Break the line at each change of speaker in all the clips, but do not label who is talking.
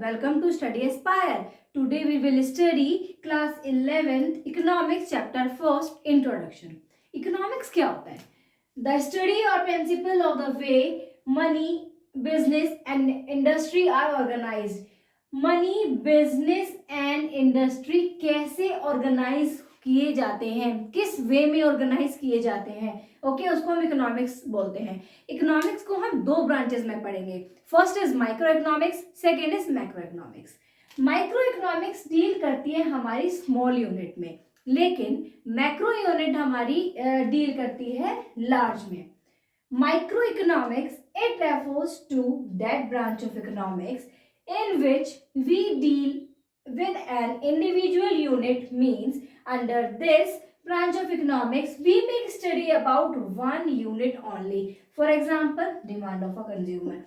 welcome to Study Aspire. Today we will study class 11th Economics chapter 1st Introduction. Economics क्या होता है? The study or principle of the way money, business and industry are organized. Money, business and industry कैसे organize किए जाते हैं, किस वे में organise किए जाते हैं, ओके उसको हम इकोनॉमिक्स बोलते हैं. इकोनॉमिक्स को हम दो ब्रांचेस में पढ़ेंगे. First is micro economics, second is macro economics. Micro economics deal करती है हमारी स्मॉल यूनिट में, लेकिन मैक्रो यूनिट हमारी डील करती है लार्ज में. Microeconomics it refers to that branch of economics in which we deal with an individual unit. Means under this branch of economics we make study about one unit only. For example, demand of a consumer.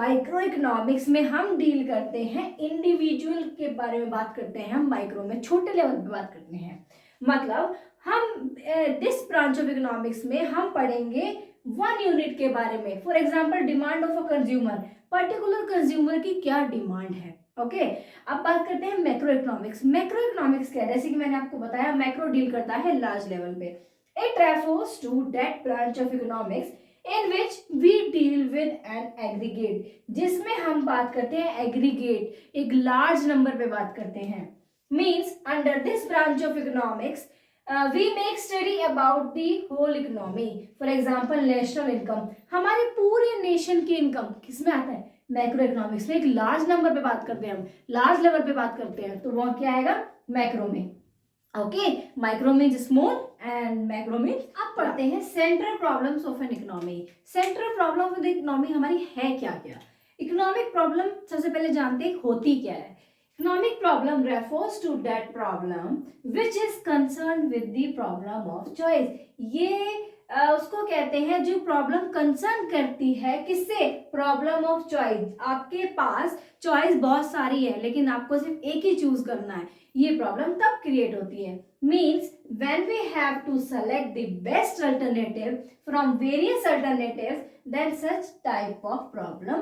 Micro economics में हम deal करते हैं individual के बारे में बात करते हैं, हम माइक्रो में छोटे लेवल पे बात करते हैं. मतलब हम दिस ब्रांच ऑफ इकोनॉमिक्स में हम पढ़ेंगे वन यूनिट के बारे में. For example demand of a consumer, particular consumer की क्या डिमांड है. ओके अब बात करते हैं मैक्रो इकोनॉमिक्स. मैक्रो इकोनॉमिक्स क्या है, जैसे कि मैंने आपको बताया मैक्रो डील करता है लार्ज लेवल पे. It refers to that branch of economics in which we deal with an aggregate, जिसमें हम बात करते हैं एग्रीगेट, एक लार्ज नंबर पे बात करते हैं. Means under this branch of economics we make study about the whole economy. For example, national income, हमारे पूरे नेशन की इनकम किस में आता है, मैक्रो इकोनॉमिक्स में. एक लार्ज नंबर पे बात करते हैं, हम लार्ज लेवल पे बात करते हैं, तो वो क्या आएगा मैक्रो में. ओके माइक्रो में स्मॉल एंड मैक्रो में. अब पढ़ते हैं central problems of an economy. Central problem of the economy हमारी है क्या क्या. इकोनॉमिक प्रॉब्लम सबसे पहले जानते हैं होती क्या है. Economic problem refers to that problem which is concerned with the problem of choice. ये उसको कहते हैं जो प्रॉब्लम कंसर्न करती है किससे, प्रॉब्लम ऑफ चॉइस. आपके पास चॉइस बहुत सारी है लेकिन आपको सिर्फ एक ही चूज करना है, ये प्रॉब्लम तब क्रिएट होती है. Means when we have to select the best alternative from various alternatives then such type of problem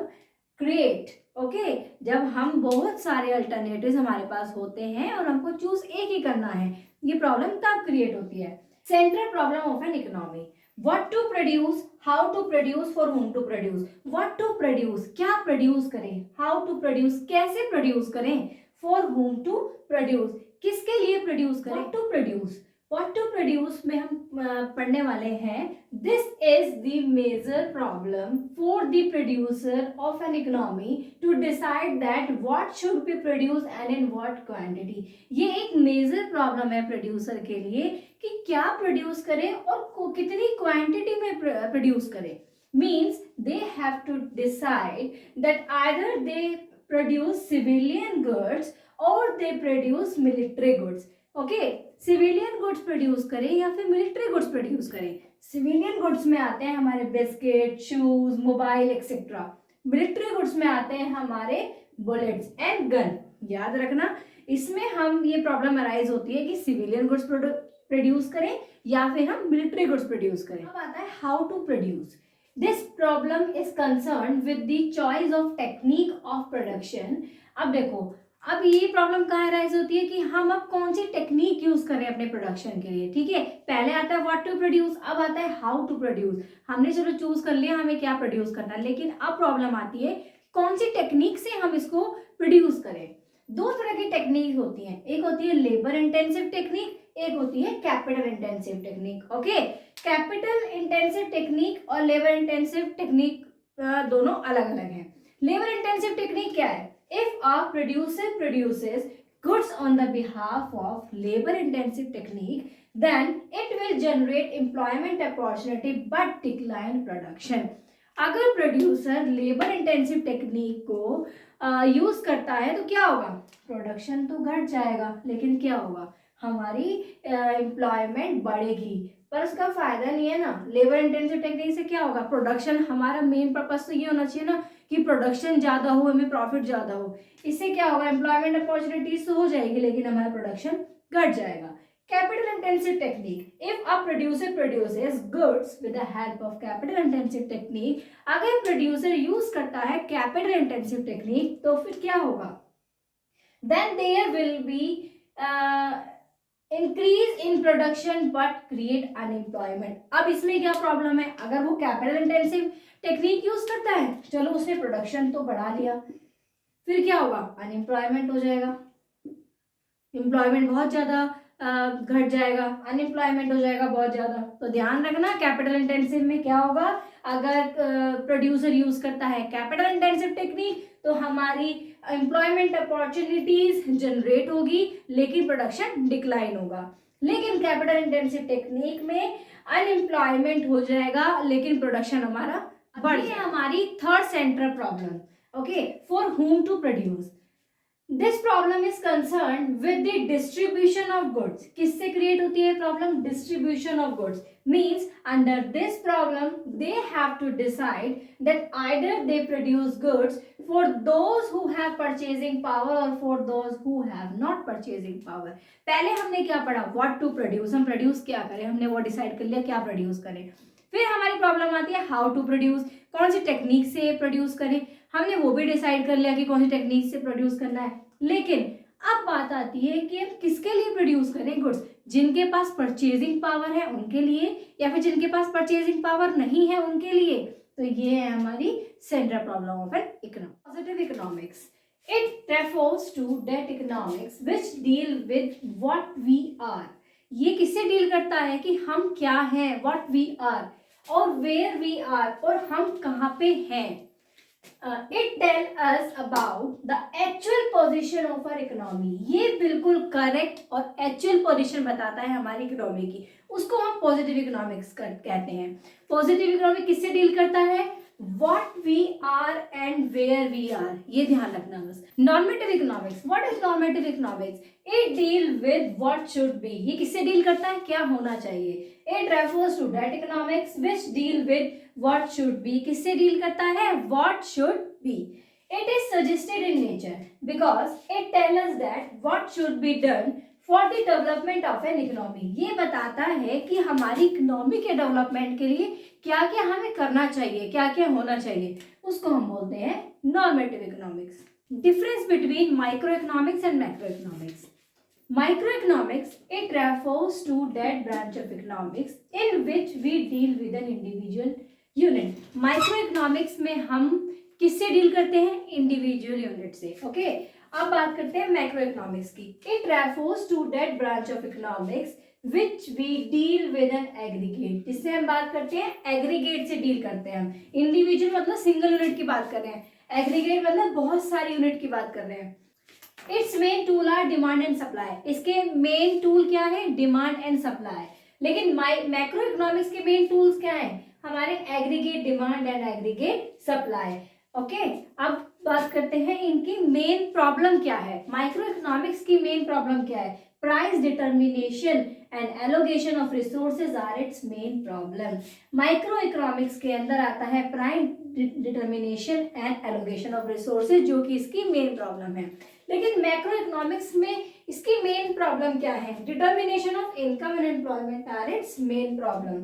create. Okay जब हम बहुत सारे अल्टरनेटिव्स हमारे पास होते हैं और हमको चूज एक ही करना है, ये प्रॉब्लम तब क्रिएट होती है. Central problem of an economy, what to produce, how to produce, for whom to produce. What to produce, क्या प्रोड्यूस करें, हाउ टू प्रोड्यूस, कैसे प्रोड्यूस करें, फॉर whom टू प्रोड्यूस, किसके लिए प्रोड्यूस करें, to produce. What to produce में हम पढ़ने वाले हैं this is the major problem for the producer of an economy to decide that what should be produce and in what quantity. ये एक मेजर प्रॉब्लम है प्रोड्यूसर के लिए कि क्या प्रोड्यूस करें और कितनी क्वांटिटी में प्रोड्यूस करें. Means they have to decide that either they produce civilian goods और they produce military goods. Okay civilian goods produce करें या फिर मिलिट्री गुड्स प्रोड्यूस करें. सिविलियन गुड्स में आते हैं हमारे biscuit, shoes, mobile etcetera. Military goods में आते हैं हमारे बुलेट्स एंड गन. याद रखना इसमें हम ये प्रॉब्लम अराइज होती है कि सिविलियन गुड्स प्रोड्यूस करें या फिर हम मिलिट्री गुड्स प्रोड्यूस करें. अब आता है how to produce. This problem is concern with the choice of technique of production. अब देखो अब ये प्रॉब्लम कहाँ राइज होती है कि हम अब कौन सी टेक्निक यूज करें अपने प्रोडक्शन के लिए. ठीक है पहले आता है व्हाट टू प्रोड्यूस, अब आता है हाउ टू प्रोड्यूस. हमने चलो चूज कर लिया हमें क्या प्रोड्यूस करना है, लेकिन अब प्रॉब्लम आती है कौन सी टेक्निक से हम इसको प्रोड्यूस करें. दो तरह की टेक्निक होती हैं, एक होती है लेबर इंटेंसिव टेक्निक, एक होती है capital intensive technique. Okay capital intensive technique और लेबर इंटेंसिव टेक्निक दोनों अलग अलग हैं. लेबर इंटेंसिव टेक्निक क्या है, if a producer produces goods on the behalf of labor intensive technique then it will generate employment opportunity but decline production. अगर producer labour intensive technique को use करता है तो क्या होगा, प्रोडक्शन तो घट जाएगा लेकिन क्या होगा हमारी एम्प्लॉयमेंट बढ़ेगी, पर उसका फायदा नहीं है ना. लेबर इंटेंसिव टेक्निक से क्या होगा, प्रोडक्शन, हमारा मेन पर्पस तो ये होना चाहिए ना कि प्रोडक्शन ज़्यादा हो, हमें प्रॉफिट ज़्यादा हो. इससे क्या होगा एम्प्लॉयमेंट अपॉर्चुनिटीज तो हो जाएगी लेकिन हमारा प्रोडक्शन घट जाएगा. Capital intensive technique, if a producer produces goods with the help of capital intensive technique, अगर प्रोड्यूसर यूज करता है कैपिटल इंटेंसिव टेक्निक तो फिर क्या होगा, then there will be increase in production but create unemployment. अब इसमें क्या प्रॉब्लम है, अगर वो कैपिटल इंटेंसिव टेक्निक यूज करता है, चलो उसने प्रोडक्शन तो बढ़ा लिया, फिर क्या होगा, अनएम्प्लॉयमेंट हो जाएगा, एम्प्लॉयमेंट बहुत ज़्यादा घट जाएगा, अनएम्प्लॉयमेंट हो जाएगा बहुत ज़्यादा। तो ध्यान रखना कैपिटल इंटेंसिव में क्या होगा, अगर प्रोड्यूसर यूज करता है कैपिटल इंटेंसिव टेक्निक तो हमारी एम्प्लॉयमेंट अपॉर्चुनिटीज जनरेट होगी लेकिन प्रोडक्शन डिक्लाइन होगा। लेकिन कैपिटल इंटेंसिव टेक्निक में अनएम्प्लॉयमेंट हो जाएगा लेकिन प्रोडक्शन हमारा बढ़ जाएगा। हमारी third central problem, okay, for whom to produce। This problem is concern with the distribution of goods. किससे क्रिएट होती है problem, distribution of goods. Means under this problem they have to decide that either they produce goods for those who have purchasing power और for those who have not purchasing power. पहले हमने क्या पढ़ा, what to produce, हम produce क्या करें, हमने वो डिसाइड कर लिया क्या प्रोड्यूस करें। फिर हमारी प्रॉब्लम आती है हाउ टू प्रोड्यूस, कौन सी टेक्निक से प्रोड्यूस करें, हमने वो भी डिसाइड कर लिया कि कौन सी टेक्निक से प्रोड्यूस करना है। लेकिन अब बात आती है कि हम किसके लिए प्रोड्यूस करें गुड्स, जिनके पास परचेजिंग पावर है उनके लिए या फिर जिनके पास परचेजिंग पावर नहीं है उनके लिए। तो ये है हमारी central problem of an economics. Positive economics, it refers to that economics which deal with what we are. ये किससे डील करता है कि हम क्या हैं, व्हाट वी आर, और वेयर वी आर, और हम कहाँ पे हैं। It tell us about the actual position of our economy। ये बिल्कुल करेक्ट और एक्चुअल पोजीशन बताता है हमारी इकोनॉमी की, उसको हम पॉजिटिव इकोनॉमिक्स कहते हैं। पॉजिटिव इकोनॉमिक किससे डील करता है, what we are and where we are, ये ध्यान रखना बस। Normative economics, what is normative economics? It deal with what should be। ये किससे डील करता है, क्या होना चाहिए। It refers to that economics which deal with what should be। किससे डील करता है, what should be। It is suggested in nature because it tells us that what should be done for the development of an economy। ये बताता है कि हमारी economy के development के लिए क्या क्या हमें करना चाहिए, क्या क्या होना चाहिए, उसको हम बोलते हैं normative economics. Difference between micro economics and macro economics. Microeconomics, it refers to that branch of economics in which we deal with an individual unit। Microeconomics में हम किससे डील करते हैं, इंडिविजुअल यूनिट से। ओके, अब बात करते हैं मैक्रो इकोनॉमिक्स की। It refers to that branch of economics which we deal with an aggregate. जिससे हम बात करते हैं एग्रीगेट से डील करते हैं हम। इंडिविजुअल मतलब सिंगल यूनिट की बात कर रहे हैं, एग्रीगेट मतलब बहुत सारी यूनिट की बात कर रहे हैं। Its main tool are demand and supply. इसके मेन टूल क्या है, डिमांड एंड सप्लाई। लेकिन मैक्रो इकोनॉमिक्स के मेन टूल्स क्या है, हमारे aggregate demand and aggregate supply. Okay, अब बात करते हैं इनकी मेन प्रॉब्लम क्या है। माइक्रो इकोनॉमिक्स की मेन प्रॉब्लम क्या है, price determination and allocation of resources are its main problem. Microeconomics के अंदर आता है price determination and allocation of resources, जो कि इसकी मेन प्रॉब्लम है। लेकिन मैक्रो इकोनॉमिक्स में इसकी मेन प्रॉब्लम क्या है, determination of income and employment are its main problem.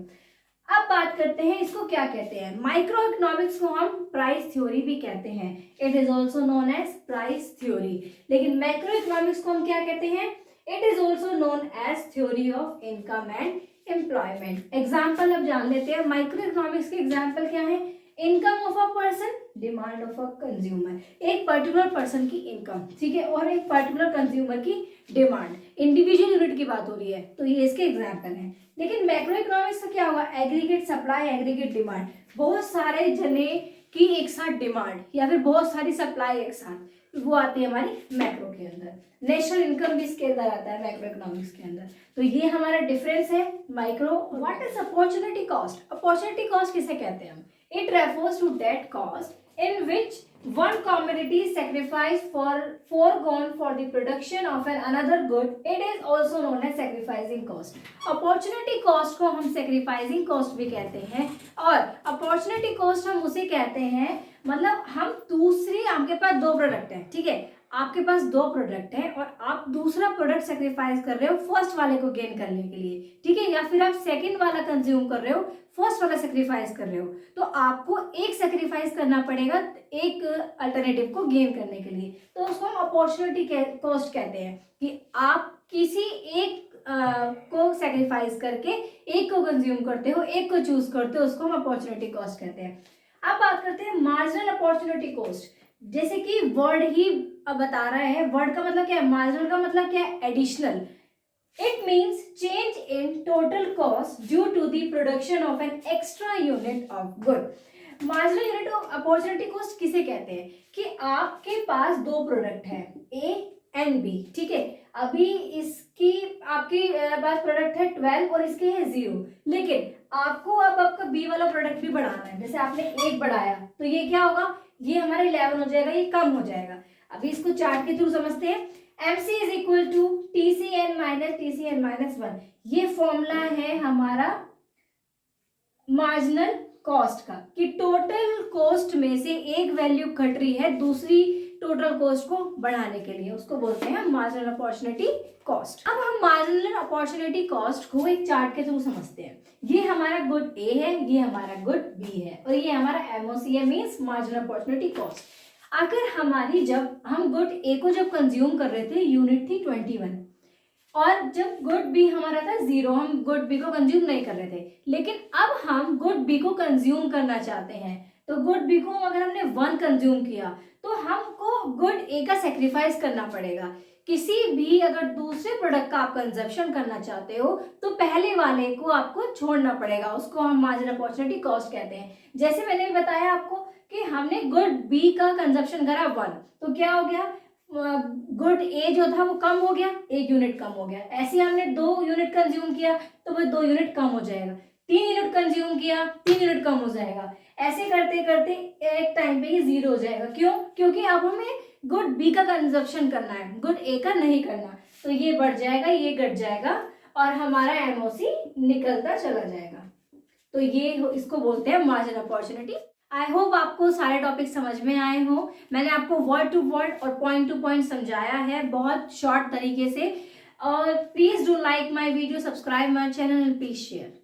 अब बात करते हैं इसको क्या कहते हैं। माइक्रो इकोनॉमिक्स को हम प्राइस थ्योरी भी कहते हैं, it is also known as price theory. लेकिन मैक्रो इकोनॉमिक्स को हम क्या कहते हैं, it is also known as theory of income and employment. Example अब जान लेते हैं, माइक्रो इकोनॉमिक्स के एग्जाम्पल क्या है, income of a person, demand of a consumer. एक पर्टिकुलर पर्सन की इनकम, ठीक है, और एक पर्टिकुलर कंज्यूमर की डिमांड, इंडिविजुअल यूनिट की बात हो रही है, तो ये इसके एग्जाम्पल हैं। लेकिन मैक्रो इकोनॉमिक्स का क्या होगा, एग्रीगेट सप्लाई, एग्रीगेट डिमांड, बहुत सारे जने की एक साथ डिमांड या फिर बहुत सारी सप्लाई एक साथ, वो आती है हमारी मैक्रो के अंदर। नेशनल इनकम भी इसके अंदर आता है मैक्रो इकोनॉमिक्स के अंदर। तो ये हमारा डिफरेंस है micro. What is opportunity cost. Opportunity cost किसे कहते हैं हम, it refers to that cost in which one commodity is sacrificed for foregone for the production of an another good। It is also known as sacrificing cost। opportunity cost को हम sacrificing cost भी कहते हैं, और opportunity cost हम उसे कहते हैं, मतलब हम दूसरी, आपके पास दो प्रोडक्ट हैं, ठीक है, आपके पास दो प्रोडक्ट है और आप दूसरा प्रोडक्ट सेक्रीफाइस कर रहे हो फर्स्ट वाले को गेन करने के लिए, ठीक है, या फिर आप सेकंड वाला कंज्यूम कर रहे हो, फर्स्ट वाला सेक्रीफाइस कर रहे हो, तो आपको एक सेक्रीफाइस करना पड़ेगा एक अल्टरनेटिव को गेन करने के लिए। तो उसको हम अपॉर्चुनिटी कॉस्ट कहते हैं कि आप किसी एक को सेक्रीफाइस करके एक को कंज्यूम करते हो, एक को चूज करते हो, उसको हम अपॉर्चुनिटी कॉस्ट कहते हैं। अब बात करते हैं मार्जिनल अपॉर्चुनिटी कॉस्ट। जैसे कि वर्ड ही बता रहा है, वर्ड का मतलब क्या है, मार्जिनल का मतलब क्या है, additional. It means change in total cost due to the production of an extra unit of good. Marginal unit of opportunity cost किसे कहते हैं कि आपके पास दो प्रोडक्ट है ए एंड बी, ठीक है, अभी इसकी आपके पास प्रोडक्ट है 12 और इसके है 0, लेकिन आपको अब आपका बी वाला प्रोडक्ट भी बढ़ाना है। जैसे आपने 1 बढ़ाया तो ये क्या होगा, ये हमारा 11 हो जाएगा, ये कम हो जाएगा। अभी इसको चार्ट के थ्रू समझते हैं। MC is equal to TCN minus TCN minus 1, ये फॉर्मूला है हमारा मार्जिनल कॉस्ट का कि टोटल कॉस्ट में से एक वैल्यू घट रही है दूसरी टोटल कॉस्ट को बढ़ाने के लिए, उसको बोलते हैं मार्जिनल अपॉर्चुनिटी कॉस्ट। अब हम मार्जिनल अपॉर्चुनिटी कॉस्ट को एक चार्ट के थ्रू समझते हैं। ये हमारा गुड ए है, ये हमारा गुड बी है और ये हमारा MOC है, मीन्स मार्जिनल अपॉर्चुनिटी कॉस्ट। अगर हमारी जब हम गुड ए को जब कंज्यूम कर रहे थे यूनिट थी 21 और जब गुड बी हमारा था 0, हम गुड बी को कंज्यूम नहीं कर रहे थे, लेकिन अब हम गुड बी को कंज्यूम करना चाहते हैं। तो गुड बी को अगर हमने 1 कंज्यूम किया तो हमको गुड ए का सेक्रीफाइस करना पड़ेगा। किसी भी अगर दूसरे प्रोडक्ट का आप कंजप्शन करना चाहते हो तो पहले वाले को आपको छोड़ना पड़ेगा, उसको हम मार्जिनल अपॉर्चुनिटी कॉस्ट कहते हैं। जैसे मैंने भी बताया आपको कि हमने गुड बी का कंजप्शन करा 1, तो क्या हो गया, गुड ए जो था वो कम हो गया, 1 यूनिट कम हो गया। ऐसे हमने 2 यूनिट कंज्यूम किया तो वो 2 यूनिट कम हो जाएगा, 3 यूनिट कंज्यूम किया 3 यूनिट कम हो जाएगा। ऐसे करते करते एक टाइम पे ही 0 हो जाएगा। क्यों? क्योंकि अब हमें गुड बी का कंजप्शन करना है, गुड ए का नहीं करना। तो ये बढ़ जाएगा, ये घट जाएगा और हमारा MOC निकलता चला जाएगा। तो ये इसको बोलते हैं मार्जिनल अपॉर्चुनिटी। आई होप आपको सारे टॉपिक समझ में आए हो। मैंने आपको वर्ड टू वर्ड और पॉइंट टू पॉइंट समझाया है बहुत शॉर्ट तरीके से। और please do like my video, subscribe my channel and please share.